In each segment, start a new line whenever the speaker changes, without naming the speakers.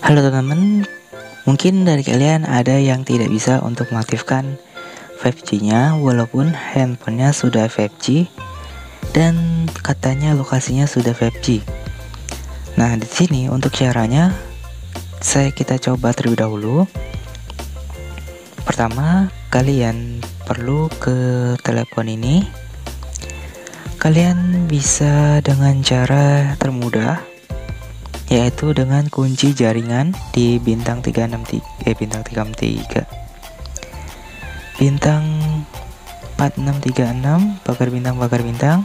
Halo teman-teman, mungkin dari kalian ada yang tidak bisa untuk mengaktifkan 5G-nya walaupun handphonenya sudah 5G dan katanya lokasinya sudah 5G. Nah, di sini untuk caranya kita coba terlebih dahulu. Pertama, kalian perlu ke telepon ini. Kalian bisa dengan cara termudah, yaitu dengan kunci jaringan di bintang 363 bintang 4636 pagar bintang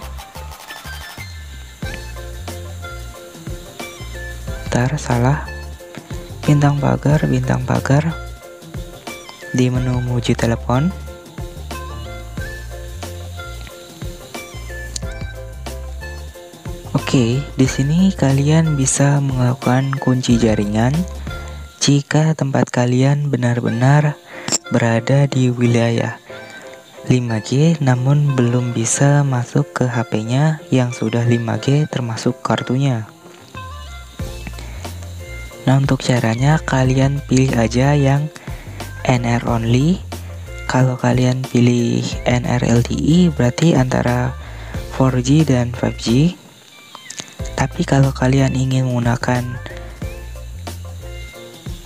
salah bintang pagar di menu menuju telepon. Oke, di sini kalian bisa melakukan kunci jaringan jika tempat kalian benar-benar berada di wilayah 5G namun belum bisa masuk ke HP-nya yang sudah 5G termasuk kartunya. Nah, untuk caranya kalian pilih aja yang NR only. Kalau kalian pilih NR LTE berarti antara 4G dan 5G. Tapi kalau kalian ingin menggunakan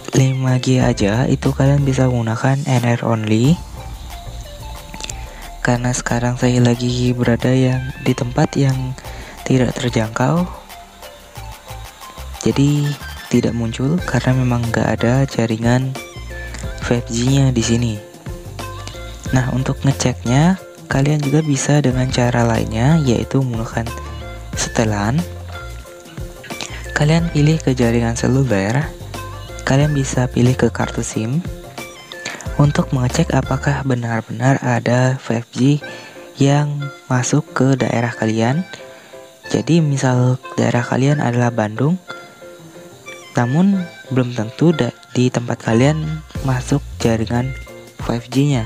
5G aja, itu kalian bisa menggunakan NR only. Karena sekarang saya lagi berada di tempat yang tidak terjangkau, jadi tidak muncul karena memang nggak ada jaringan 5G-nya di sini. Nah, untuk ngeceknya kalian juga bisa dengan cara lainnya, yaitu menggunakan setelan. Kalian pilih ke jaringan seluler, kalian bisa pilih ke kartu SIM untuk mengecek apakah benar-benar ada 5G yang masuk ke daerah kalian. Jadi misal daerah kalian adalah Bandung, namun belum tentu di tempat kalian masuk jaringan 5G-nya.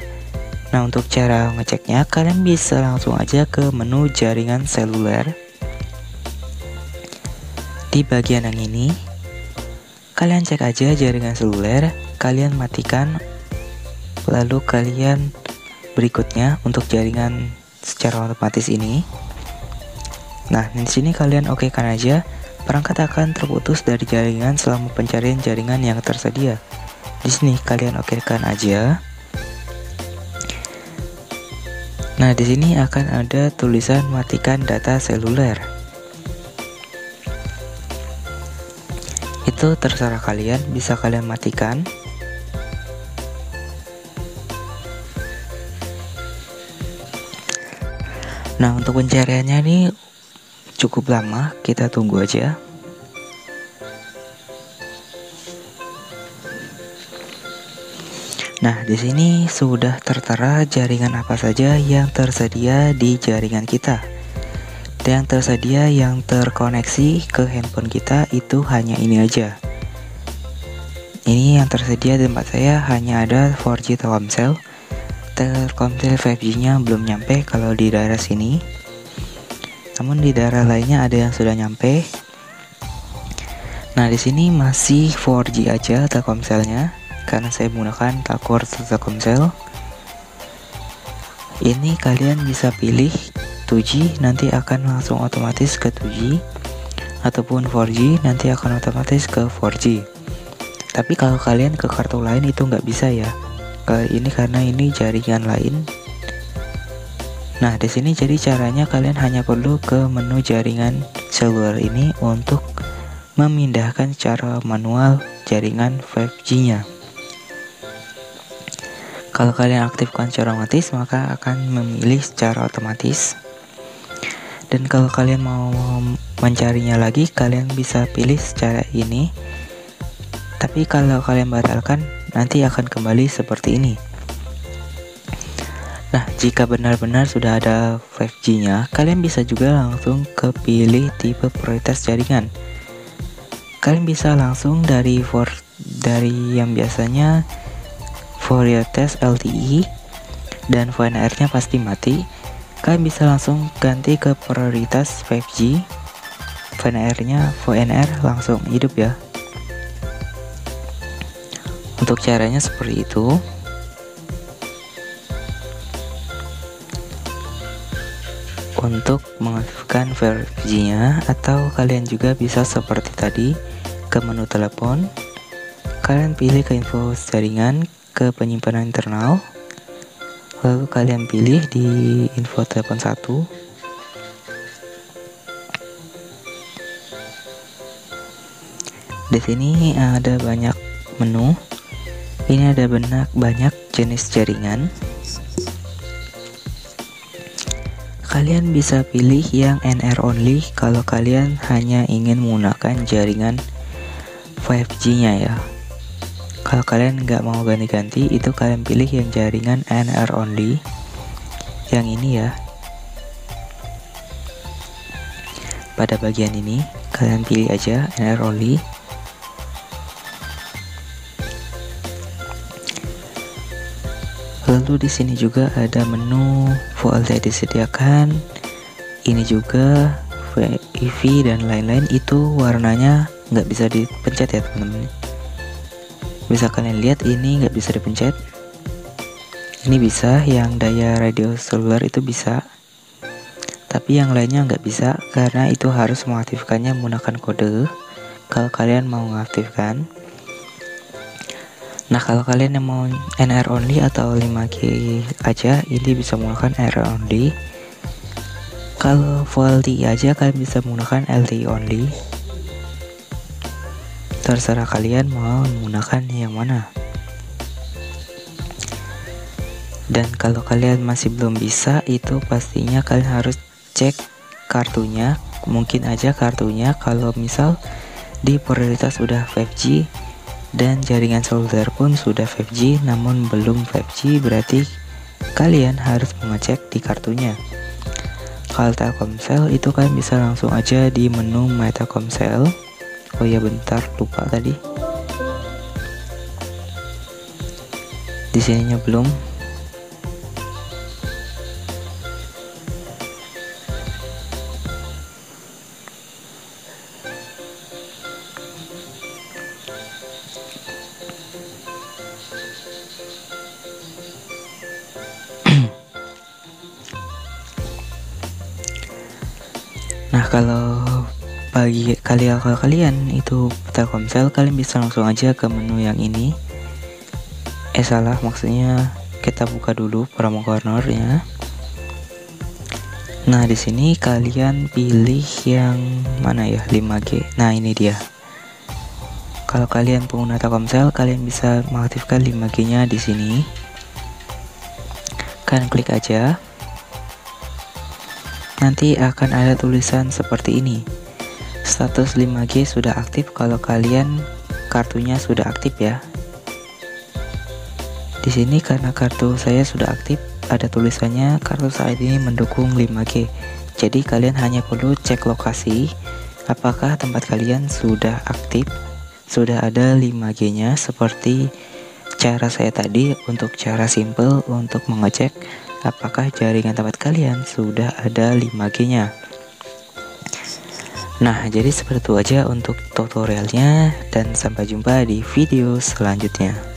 Nah, untuk cara ngeceknya kalian bisa langsung aja ke menu jaringan seluler. Di bagian yang ini, kalian cek aja jaringan seluler, kalian matikan, lalu kalian berikutnya untuk jaringan secara otomatis ini. Nah, di sini kalian okekan aja, perangkat akan terputus dari jaringan selama pencarian jaringan yang tersedia. Di sini kalian okekan aja. Nah, di sini akan ada tulisan matikan data seluler. Itu terserah kalian, bisa kalian matikan. Nah, untuk pencariannya ini cukup lama, kita tunggu aja. Nah, di sini sudah tertera jaringan apa saja yang tersedia di jaringan kita. Dan yang tersedia yang terkoneksi ke handphone kita itu hanya ini aja. Ini yang tersedia di tempat saya hanya ada 4G Telkomsel. Telkomsel 5G-nya belum nyampe kalau di daerah sini. Namun di daerah lainnya ada yang sudah nyampe. Nah, di sini masih 4G aja Telkomselnya karena saya menggunakan Telkomsel. Ini kalian bisa pilih 2G nanti akan langsung otomatis ke 2G, ataupun 4G nanti akan otomatis ke 4G. Tapi kalau kalian ke kartu lain itu nggak bisa ya. Ini karena ini jaringan lain. Nah, di sini jadi caranya kalian hanya perlu ke menu jaringan seluler ini untuk memindahkan secara manual jaringan 5G-nya. Kalau kalian aktifkan secara otomatis, maka akan memilih secara otomatis. Dan kalau kalian mau mencarinya lagi, kalian bisa pilih secara ini. Tapi kalau kalian batalkan, nanti akan kembali seperti ini. Nah, jika benar-benar sudah ada 5G-nya, kalian bisa juga langsung ke pilih tipe prioritas jaringan. Kalian bisa langsung dari yang biasanya prioritas LTE dan VNR-nya pasti mati. Kalian bisa langsung ganti ke prioritas 5G, VNR langsung hidup ya. Untuk caranya seperti itu. Untuk mengaktifkan 5G-nya, atau kalian juga bisa seperti tadi, ke menu telepon, kalian pilih ke info jaringan, ke penyimpanan internal, lalu kalian pilih di info telepon 1. Di sini ada banyak menu. Ini ada banyak jenis jaringan. Kalian bisa pilih yang NR only kalau kalian hanya ingin menggunakan jaringan 5G-nya ya. Kalau kalian nggak mau ganti-ganti, itu kalian pilih yang jaringan NR only. Yang ini ya. Pada bagian ini, kalian pilih aja NR only. Lalu di sini juga ada menu VoLTE disediakan. Ini juga WiFi dan lain-lain, itu warnanya nggak bisa dipencet ya teman-teman. Bisa kalian lihat ini nggak bisa dipencet. Ini bisa, yang daya radio seluler itu bisa. Tapi yang lainnya nggak bisa, karena itu harus mengaktifkannya menggunakan kode. Kalau kalian mau mengaktifkan. Nah, kalau kalian yang mau NR only atau 5G aja, ini bisa menggunakan NR only. Kalau VoLTE aja, kalian bisa menggunakan LTE only. Terserah kalian mau menggunakan yang mana. Dan kalau kalian masih belum bisa, itu pastinya kalian harus cek kartunya. Mungkin aja kartunya kalau misal di prioritas sudah 5G dan jaringan seluler pun sudah 5G namun belum 5G, berarti kalian harus mengecek di kartunya. Kalau Telkomsel itu kalian bisa langsung aja di menu My Telkomsel. Oh ya, bentar, lupa tadi. Di sininya belum. Nah, kalau kalian itu Telkomsel, kalian bisa langsung aja ke menu yang ini. Salah, maksudnya kita buka dulu promo cornernya. Nah, di sini kalian pilih yang mana ya, 5G. Nah, ini dia. Kalau kalian pengguna Telkomsel, kalian bisa mengaktifkan 5G-nya di sini. Kalian klik aja. Nanti akan ada tulisan seperti ini. Status 5G sudah aktif kalau kalian kartunya sudah aktif ya. Di sini karena kartu saya sudah aktif, ada tulisannya kartu saat ini mendukung 5G. Jadi kalian hanya perlu cek lokasi apakah tempat kalian sudah aktif, sudah ada 5G-nya, seperti cara saya tadi. Untuk cara simple untuk mengecek apakah jaringan tempat kalian sudah ada 5G-nya. Nah, jadi seperti itu aja untuk tutorialnya, dan sampai jumpa di video selanjutnya.